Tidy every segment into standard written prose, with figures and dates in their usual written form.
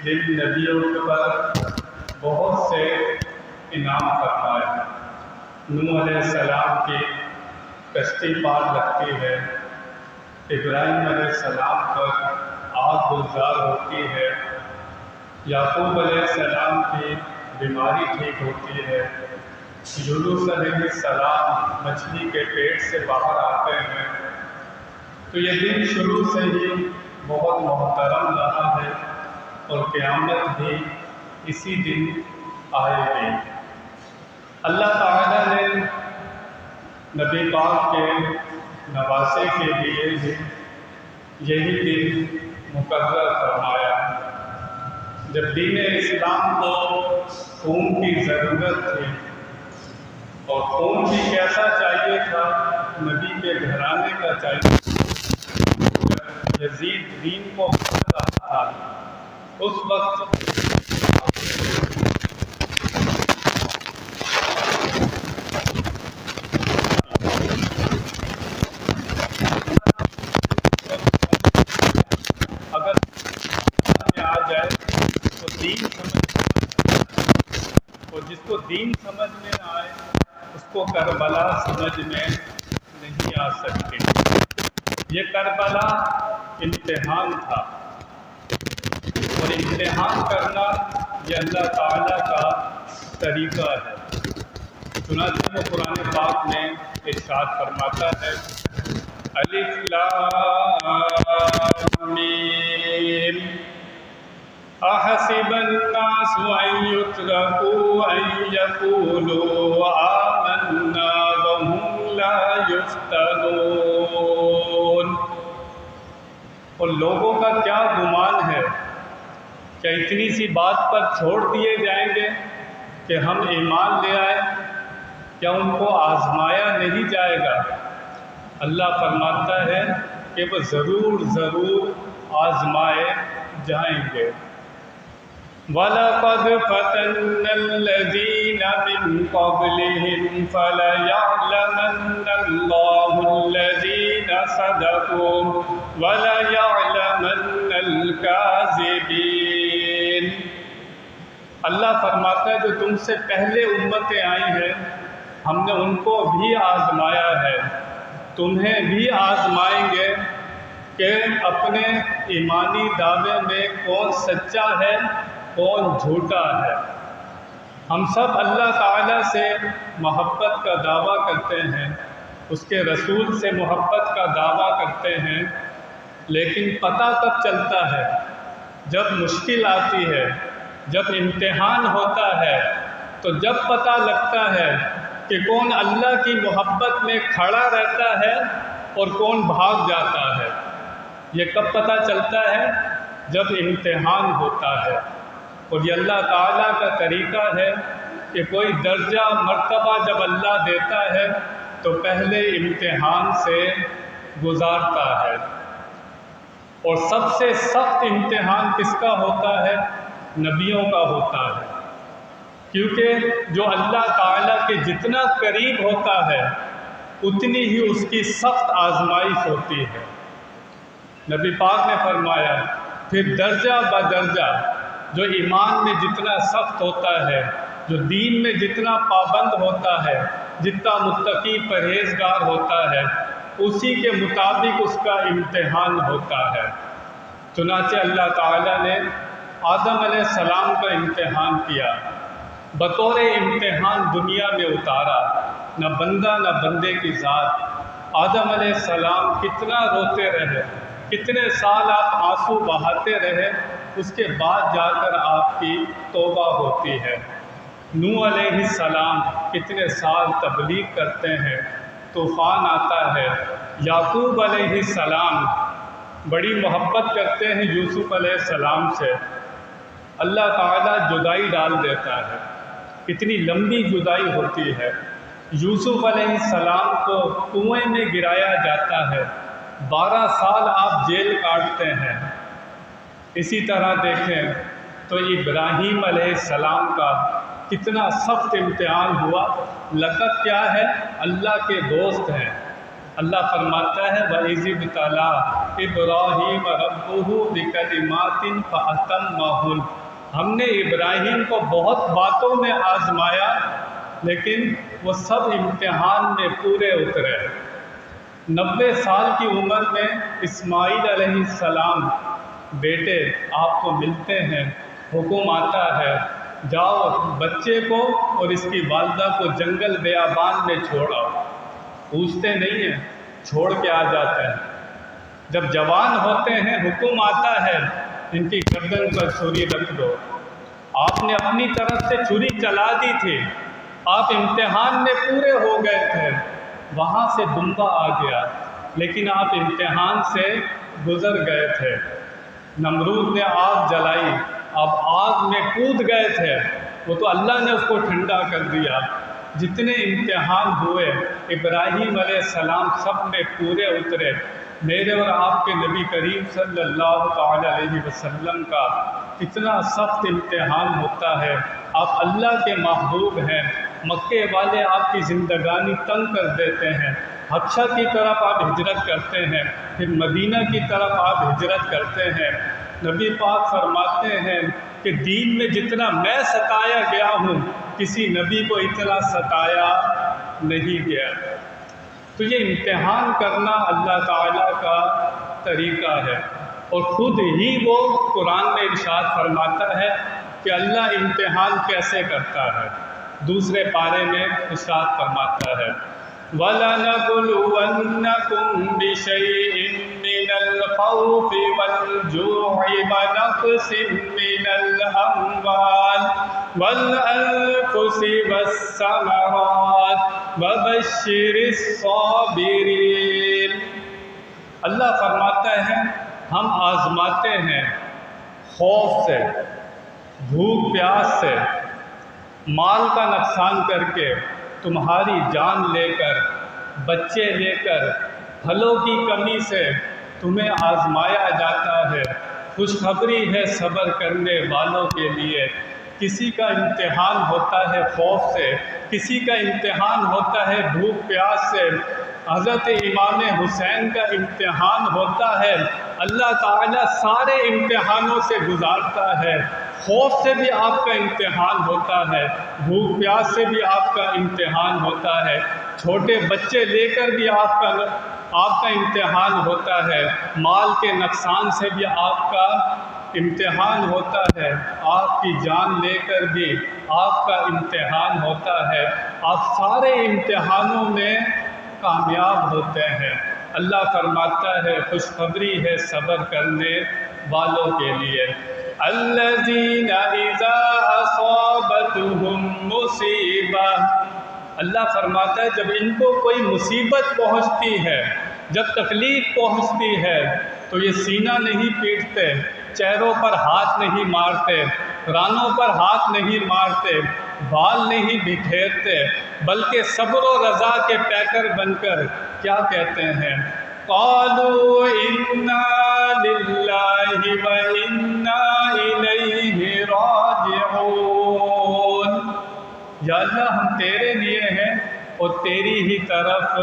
دن نبیوں پر بہت سے انعام فرمائے۔ نوح علیہ السلام کی کشتی پار لگتی ہے، ابراہیم علیہ السلام پر آگ گلزار ہوتی ہے، یعقوب علیہ السلام کی بیماری ٹھیک ہوتی ہے، یونس علیہ السلام مچھلی کے پیٹ سے باہر آتے ہیں۔ تو یہ دن شروع سے ہی بہت محترم رہا ہے اور قیامت بھی اسی دن آئے گی۔ اللہ تعالیٰ نے نبی پاک کے نواسے کے لیے بھی یہی دن مقرر فرمایا۔ جب دین اسلام کو خون کی ضرورت تھی اور خون بھی کیسا چاہیے تھا، نبی کے گھرانے کا چاہیے، یزید دین کو پڑھ رہا تھا اس وقت اگر آ جائے تو دین اور جس کو دین سمجھ میں نہ آئے اس کو کربلا سمجھ میں نہیں آ سکتی۔ یہ کربلا امتحان تھا اور امتحان کرنا یہ اللہ تعالیٰ کا طریقہ ہے۔ چنانچہ وہ قرآن پاک میں ارشاد فرماتا ہے، الف لام میم احسب الناس ان یترکوا ان یقولوا آمنا وهم لا یفتنون۔ اور لوگوں کا کیا گمان ہے، کیا اتنی سی بات پر چھوڑ دیے جائیں گے کہ ہم ایمان لے آئے؟ کیا ان کو آزمایا نہیں جائے گا؟ اللہ فرماتا ہے کہ وہ ضرور آزمائے جائیں گے۔ وَلَقَدْ فَتَنَّا الَّذِينَ مِن قَبْلِهِمْ فَلَيَعْلَمَنَّ اللَّهُ الَّذِينَ صَدَقُوا وَلَيَعْلَمَنَّ الْكَاذِبِينَ۔ اللہ فرماتا ہے جو تم سے پہلے امتیں آئی ہیں ہم نے ان کو بھی آزمایا ہے، تمہیں بھی آزمائیں گے کہ اپنے ایمانی دعوے میں کون سچا ہے کون جھوٹا ہے۔ ہم سب اللہ تعالیٰ سے محبت کا دعویٰ کرتے ہیں، اس کے رسول سے محبت کا دعویٰ کرتے ہیں، لیکن پتہ کب چلتا ہے؟ جب مشکل آتی ہے، جب امتحان ہوتا ہے، تو جب پتہ لگتا ہے کہ کون اللہ کی محبت میں کھڑا رہتا ہے اور کون بھاگ جاتا ہے۔ یہ کب پتہ چلتا ہے؟ جب امتحان ہوتا ہے۔ اور یہ اللہ تعالیٰ کا طریقہ ہے کہ کوئی درجہ مرتبہ جب اللہ دیتا ہے تو پہلے امتحان سے گزارتا ہے۔ اور سب سے سخت امتحان کس کا ہوتا ہے؟ نبیوں کا ہوتا ہے، کیونکہ جو اللہ تعالیٰ کے جتنا قریب ہوتا ہے اتنی ہی اس کی سخت آزمائش ہوتی ہے۔ نبی پاک نے فرمایا پھر درجہ بدرجہ جو ایمان میں جتنا سخت ہوتا ہے، جو دین میں جتنا پابند ہوتا ہے، جتنا متقی پرہیزگار ہوتا ہے، اسی کے مطابق اس کا امتحان ہوتا ہے۔ چنانچہ اللہ تعالیٰ نے آدم علیہ السلام کا امتحان کیا، بطور امتحان دنیا میں اتارا، نہ بندہ نہ بندے کی ذات۔ آدم علیہ السلام کتنا روتے رہے، کتنے سال آپ آنسو بہاتے رہے، اس کے بعد جا کر آپ کی توبہ ہوتی ہے۔ نوح علیہ السلام کتنے سال تبلیغ کرتے ہیں، طوفان آتا ہے۔ یعقوب علیہ السلام بڑی محبت کرتے ہیں یوسف علیہ السلام سے، اللہ تعالیٰ جدائی ڈال دیتا ہے، کتنی لمبی جدائی ہوتی ہے۔ یوسف علیہ السلام کو کنویں میں گرایا جاتا ہے، 12 سال آپ جیل کاٹتے ہیں۔ اسی طرح دیکھیں تو ابراہیم علیہ السلام کا کتنا سخت امتحان ہوا۔ لقب کیا ہے؟ اللہ کے دوست ہیں، اللہ فرماتا ہے وَإِذِ ابْتَلَىٰ إِبْرَاهِيمَ رَبُّهُ بِكَلِمَاتٍ فَأَتَمَّهُنَّ، ہم نے ابراہیم کو بہت باتوں میں آزمایا لیکن وہ سب امتحان میں پورے اترے۔ 90 سال کی عمر میں اسماعیل علیہ السلام بیٹے آپ کو ملتے ہیں، حکم آتا ہے جاؤ بچے کو اور اس کی والدہ کو جنگل بیابان میں چھوڑو، پوچھتے نہیں ہیں، چھوڑ کے آ جاتے ہیں۔ جب جوان ہوتے ہیں حکم آتا ہے ان کی گردن پر چھری رکھ دو۔ آپ نے اپنی طرف سے چھری چلا دی تھی، آپ امتحان میں پورے ہو گئے تھے، وہاں سے دمبا آ گیا لیکن آپ امتحان سے گزر گئے تھے۔ نمرود نے آگ جلائی، آپ آگ میں کود گئے تھے، وہ تو اللہ نے اس کو ٹھنڈا کر دیا۔ جتنے امتحان ہوئے ابراہیم علیہ السلام سب میں پورے اترے۔ میرے اور آپ کے نبی کریم صلی اللہ تعالی علیہ وسلم کا اتنا سخت امتحان ہوتا ہے۔ آپ اللہ کے محبوب ہیں، مکے والے آپ کی زندگانی تنگ کر دیتے ہیں، حبشہ کی طرف آپ ہجرت کرتے ہیں، پھر مدینہ کی طرف آپ ہجرت کرتے ہیں۔ نبی پاک فرماتے ہیں کہ دین میں جتنا میں ستایا گیا ہوں کسی نبی کو اتنا ستایا نہیں گیا۔ تو یہ امتحان کرنا اللہ تعالیٰ کا طریقہ ہے، اور خود ہی وہ قرآن میں ارشاد فرماتا ہے کہ اللہ امتحان کیسے کرتا ہے۔ دوسرے پارے میں ارشاد فرماتا ہے وَلَنَبْلُوَنَّكُمْ بِشَيْءٍ مِّنَ الْخَوْفِ وَالْجُوعِ وَنَقْصٍ مِّنَ الْأَمْوَالِ وَالْأَنفُسِ وَالثَّمَرَاتِ وَبَشِّرِ الصَّابِرِينَ۔ اللہ فرماتا ہے ہم آزماتے ہیں خوف سے، بھوک پیاس سے، مال کا نقصان کر کے، تمہاری جان لے کر، بچے لے کر، پھلوں کی کمی سے تمہیں آزمایا جاتا ہے۔ خوشخبری ہے صبر کرنے والوں کے لیے۔ کسی کا امتحان ہوتا ہے خوف سے، کسی کا امتحان ہوتا ہے بھوک پیاس سے۔ حضرت امام حسین کا امتحان ہوتا ہے، اللہ تعالیٰ سارے امتحانوں سے گزارتا ہے۔ خوف سے بھی آپ کا امتحان ہوتا ہے، بھوک پیاس سے بھی آپ کا امتحان ہوتا ہے، چھوٹے بچے لے کر بھی آپ کا امتحان ہوتا ہے، مال کے نقصان سے بھی آپ کا امتحان ہوتا ہے، آپ کی جان لے کر بھی آپ کا امتحان ہوتا ہے۔ آپ سارے امتحانوں میں کامیاب ہوتے ہیں۔ اللہ فرماتا ہے خوشخبری ہے صبر کرنے والوں کے لیے۔ الذین اذا اصابتهم مصیبہ، اللہ فرماتا ہے جب ان کو کوئی مصیبت پہنچتی ہے، جب تکلیف پہنچتی ہے تو یہ سینہ نہیں پیٹتے، چہروں پر ہاتھ نہیں مارتے، رانوں پر ہاتھ نہیں مارتے، بال نہیں بکھیرتے، بلکہ صبر و رضا کے پیکر بن کر کیا کہتے ہیں؟ قالوا انا للہ وانا الیہ راجعون، یا اللہ ہم تیرے لیے ہیں اور تیری ہی طرف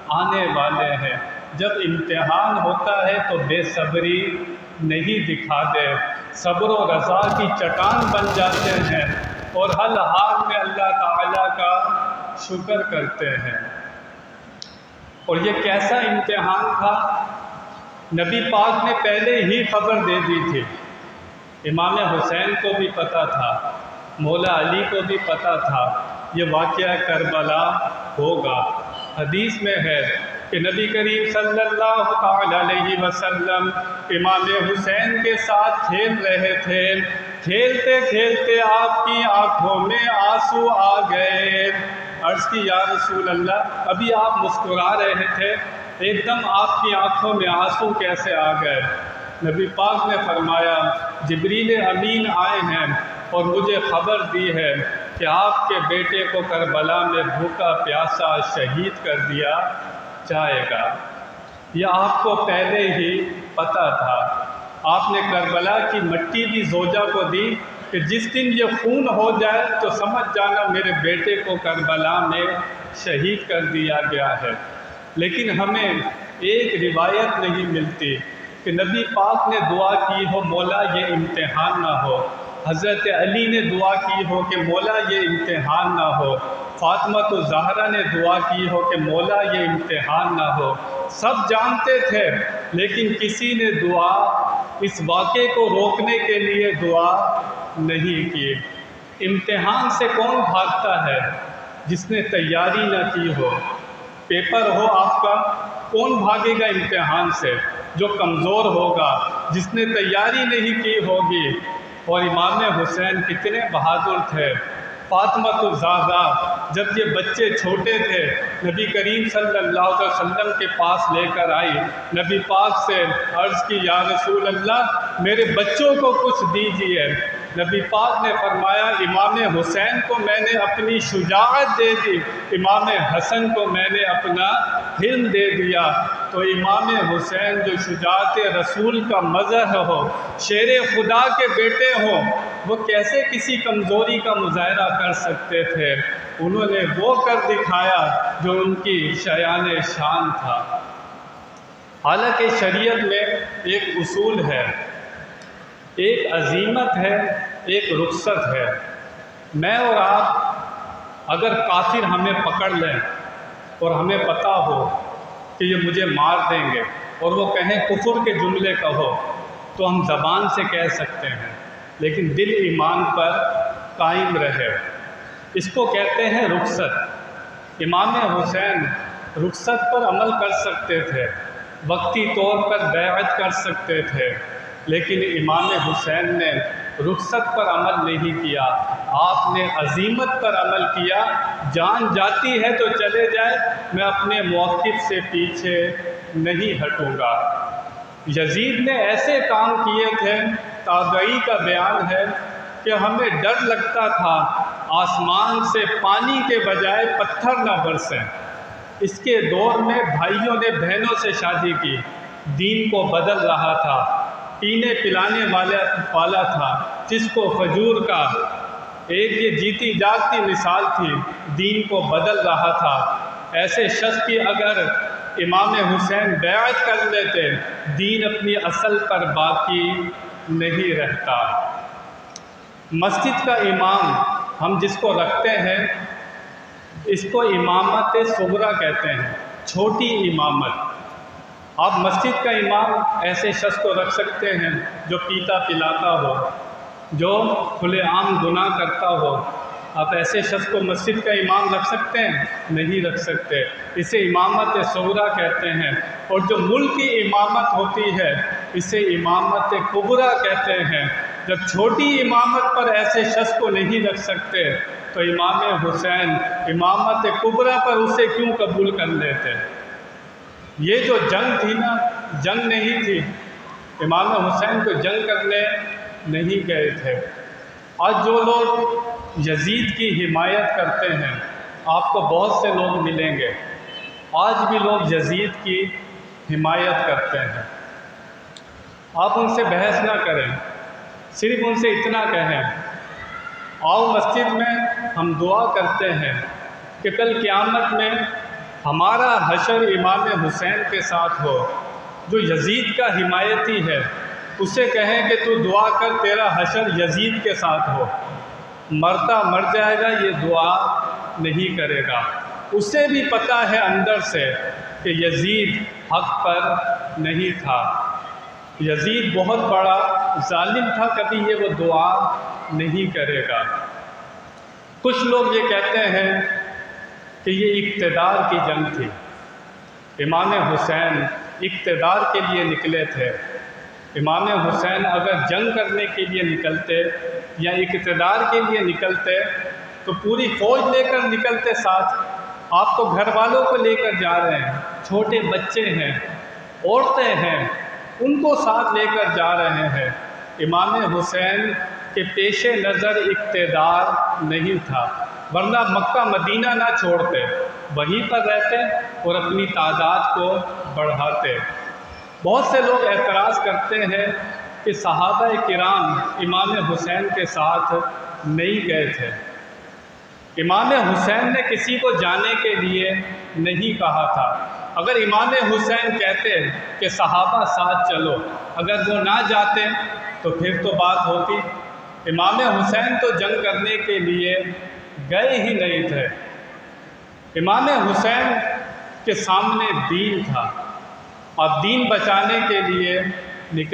آنے والے ہیں۔ جب امتحان ہوتا ہے تو بے صبری نہیں دکھاتے، صبر و رضا کی چٹان بن جاتے ہیں اور ہر حال میں اللہ تعالیٰ کا شکر کرتے ہیں۔ اور یہ کیسا امتحان تھا؟ نبی پاک نے پہلے ہی خبر دے دی تھی، امام حسین کو بھی پتہ تھا، مولا علی کو بھی پتہ تھا یہ واقعہ کربلا ہوگا۔ حدیث میں ہے کہ نبی کریم صلی اللہ تعالی علیہ وسلم امام حسین کے ساتھ کھیل رہے تھے، کھیلتے کھیلتے آپ کی آنکھوں میں آنسو آ گئے۔ عرض کی یا رسول اللہ ابھی آپ مسکرا رہے تھے، ایک دم آپ کی آنکھوں میں آنسو کیسے آ گئے؟ نبی پاک نے فرمایا جبریل امین آئے ہیں اور مجھے خبر دی ہے کہ آپ کے بیٹے کو کربلا میں بھوکا پیاسا شہید کر دیا جائے گا۔ یہ آپ کو پہلے ہی پتہ تھا۔ آپ نے کربلا کی مٹی بھی زوجہ کو دی کہ جس دن یہ خون ہو جائے تو سمجھ جانا میرے بیٹے کو کربلا میں شہید کر دیا گیا ہے۔ لیکن ہمیں ایک روایت نہیں ملتی کہ نبی پاک نے دعا کی ہو مولا یہ امتحان نہ ہو، حضرت علی نے دعا کی ہو کہ مولا یہ امتحان نہ ہو، فاطمہ الزہرا نے دعا کی ہو کہ مولا یہ امتحان نہ ہو۔ سب جانتے تھے لیکن کسی نے دعا اس واقعے کو روکنے کے لیے دعا نہیں کی۔ امتحان سے کون بھاگتا ہے؟ جس نے تیاری نہ کی ہو۔ پیپر ہو آپ کا، کون بھاگے گا امتحان سے؟ جو کمزور ہوگا، جس نے تیاری نہیں کی ہوگی۔ اور امام حسین کتنے بہادر تھے۔ فاطمہ الزہرا جب یہ بچے چھوٹے تھے نبی کریم صلی اللہ علیہ وسلم کے پاس لے کر آئی، نبی پاک سے عرض کی یا رسول اللہ میرے بچوں کو کچھ دیجیے۔ نبی پاک نے فرمایا امام حسین کو میں نے اپنی شجاعت دے دی، امام حسن کو میں نے اپنا علم دے دیا۔ تو امام حسین جو شجاعت رسول کا مظہر ہو، شیر خدا کے بیٹے ہوں، وہ کیسے کسی کمزوری کا مظاہرہ کر سکتے تھے؟ انہوں نے وہ کر دکھایا جو ان کی شایان شان تھا۔ حالانکہ شریعت میں ایک اصول ہے، ایک عزیمت ہے، ایک رخصت ہے۔ میں اور آپ اگر کافر ہمیں پکڑ لیں اور ہمیں پتہ ہو کہ یہ مجھے مار دیں گے اور وہ کہیں کفر کے جملے کہو، تو ہم زبان سے کہہ سکتے ہیں لیکن دل ایمان پر قائم رہے۔ اس کو کہتے ہیں رخصت۔ امام حسین رخصت پر عمل کر سکتے تھے، وقتی طور پر بیعت کر سکتے تھے، لیکن امام حسین نے رخصت پر عمل نہیں کیا، آپ نے عزیمت پر عمل کیا۔ جان جاتی ہے تو چلے جائے، میں اپنے موقف سے پیچھے نہیں ہٹوں گا۔ یزید نے ایسے کام کیے تھے، تابعی کا بیان ہے کہ ہمیں ڈر لگتا تھا آسمان سے پانی کے بجائے پتھر نہ برسیں۔ اس کے دور میں بھائیوں نے بہنوں سے شادی کی، دین کو بدل رہا تھا، پینے پلانے والا تھا، جس کو کھجور کا ایک یہ جیتی جاگتی مثال تھی، دین کو بدل رہا تھا۔ ایسے شخص کی اگر امام حسین بیعت کر لیتے، دین اپنی اصل پر باقی نہیں رہتا۔ مسجد کا امام ہم جس کو رکھتے ہیں، اس کو امامت صغریٰ کہتے ہیں، چھوٹی امامت۔ آپ مسجد کا امام ایسے شخص کو رکھ سکتے ہیں جو پیتا پلاتا ہو، جو کھلے عام گناہ کرتا ہو۔ آپ ایسے شخص کو مسجد کا امام رکھ سکتے ہیں؟ نہیں رکھ سکتے۔ اسے امامت صغریٰ کہتے ہیں۔ اور جو ملکی امامت ہوتی ہے اسے امامت کبریٰ کہتے ہیں۔ جب چھوٹی امامت پر ایسے شخص کو نہیں رکھ سکتے تو امام حسین امامت کبریٰ پر اسے کیوں قبول کر لیتے؟ یہ جو جنگ تھی نا، جنگ نہیں تھی، امام حسین کو جنگ کرنے نہیں گئے تھے۔ آج جو لوگ یزید کی حمایت کرتے ہیں، آپ کو بہت سے لوگ ملیں گے، آج بھی لوگ یزید کی حمایت کرتے ہیں۔ آپ ان سے بحث نہ کریں، صرف ان سے اتنا کہیں آؤ مسجد میں ہم دعا کرتے ہیں کہ کل قیامت میں ہمارا حشر امام حسین کے ساتھ ہو۔ جو یزید کا حمایتی ہے اسے کہیں کہ تو دعا کر تیرا حشر یزید کے ساتھ ہو۔ مرتا مر جائے گا، یہ دعا نہیں کرے گا۔ اسے بھی پتہ ہے اندر سے کہ یزید حق پر نہیں تھا، یزید بہت بڑا ظالم تھا، کبھی یہ وہ دعا نہیں کرے گا۔ کچھ لوگ یہ کہتے ہیں کہ یہ اقتدار کی جنگ تھی، امام حسین اقتدار کے لیے نکلے تھے۔ امام حسین اگر جنگ کرنے کے لیے نکلتے یا اقتدار کے لیے نکلتے تو پوری فوج لے کر نکلتے ساتھ۔ آپ تو گھر والوں کو لے کر جا رہے ہیں، چھوٹے بچے ہیں، عورتیں ہیں، ان کو ساتھ لے کر جا رہے ہیں۔ امام حسین کے پیش نظر اقتدار نہیں تھا، ورنہ مکہ مدینہ نہ چھوڑتے، وہیں پر رہتے اور اپنی تعداد کو بڑھاتے۔ بہت سے لوگ اعتراض کرتے ہیں کہ صحابہ کرام امام حسین کے ساتھ نہیں گئے تھے۔ امام حسین نے کسی کو جانے کے لیے نہیں کہا تھا۔ اگر امام حسین کہتے کہ صحابہ ساتھ چلو، اگر وہ نہ جاتے تو پھر تو بات ہوتی۔ امام حسین تو جنگ کرنے کے لیے گئے ہی نہیں تھے۔ امام حسین کے سامنے دین تھا اور دین بچانے کے لیے نکلے۔